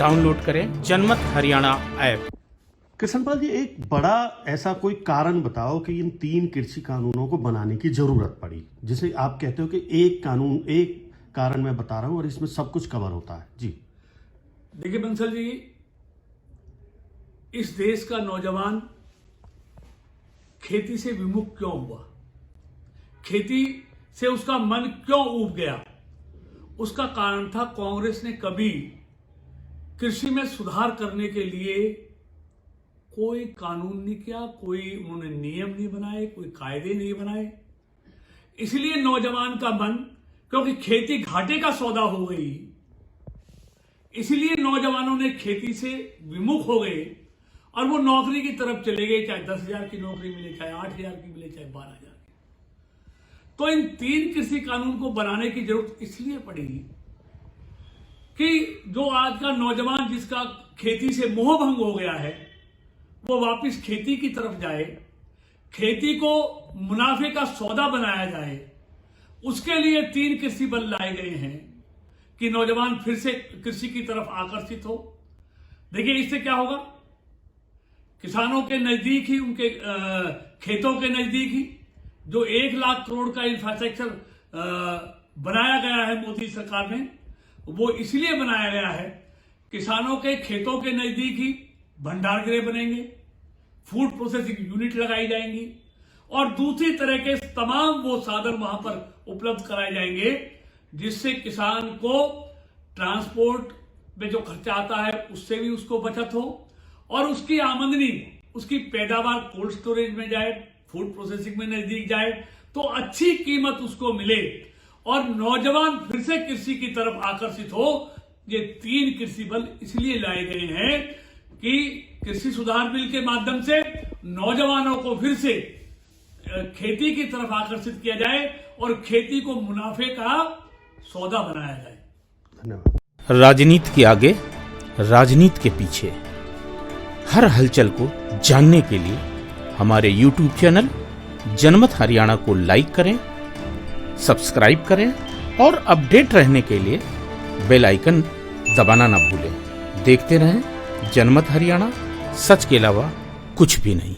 Download करें जनमत Haryana app. Krishanpal जी, एक बड़ा ऐसा कोई कारण बताओ कि इन 3 कृषि कानूनों को बनाने की जरूरत पड़ी, जिसे आप कहते हो कि एक कानून, एक कारण मैं बता रहा हूं और इसमें सब कुछ कवर होता है। जी देखिए बंसल जी, इस देश का नौजवान खेती से विमुख क्यों हुआ, खेती से उसका मन क्यों ऊब गया, उसका कारण था कांग्रेस ने कभी कृषि में सुधार करने के लिए कोई कानून नहीं किया, कोई उन्होंने नियम नहीं बनाए, कोई कायदे नहीं बनाए। इसलिए नौजवान का मन, क्योंकि खेती घाटे का सौदा हो गई, इसलिए नौजवानों ने खेती से विमुख हो गए और वो नौकरी की तरफ चले गए, चाहे 10,000 की नौकरी मिले, चाहे 8,000 की मिले, चाहे 12,000 की। तो इन 3 कृषि कानून को बनाने की जरूरत इसलिए पड़ी कि जो आज का नौजवान जिसका खेती से मोहभंग हो गया है, वो वापस खेती की तरफ जाए, खेती को मुनाफे का सौदा बनाया जाए। उसके लिए 3 कृषि बल लाए गए हैं कि नौजवान फिर से कृषि की तरफ आकर्षित हो। देखिए, इससे क्या होगा, किसानों के नजदीक ही, उनके खेतों के नजदीक ही जो 1 लाख करोड़ का इंफ्रास्ट्रक्चर बनाया गया है मोदी सरकार ने, वो इसलिए बनाया गया है, किसानों के खेतों के नजदीक ही भंडार गृह बनेंगे, फूड प्रोसेसिंग यूनिट लगाई जाएंगी और दूसरी तरह के तमाम वो साधन वहां पर उपलब्ध कराए जाएंगे, जिससे किसान को ट्रांसपोर्ट में जो खर्चा आता है उससे भी उसको बचत हो और उसकी आमदनी, उसकी पैदावार कोल्ड स्टोरेज में जाए, फूड प्रोसेसिंग में नजदीक जाए, तो अच्छी कीमत उसको मिले और नौजवान फिर से कृषि की तरफ आकर्षित हो। ये 3 कृषि बल इसलिए लाए गए हैं कि कृषि सुधार बिल के माध्यम से नौजवानों को फिर से खेती की तरफ आकर्षित किया जाए और खेती को मुनाफे का सौदा बनाया जाए। धन्यवाद। राजनीति के आगे, राजनीति के पीछे, हर हलचल को जानने के लिए हमारे YouTube चैनल जनमत हरियाणा को लाइक करें, सब्सक्राइब करें और अपडेट रहने के लिए बेल आइकन दबाना ना भूलें। देखते रहें जनमत हरियाणा, सच के अलावा कुछ भी नहीं।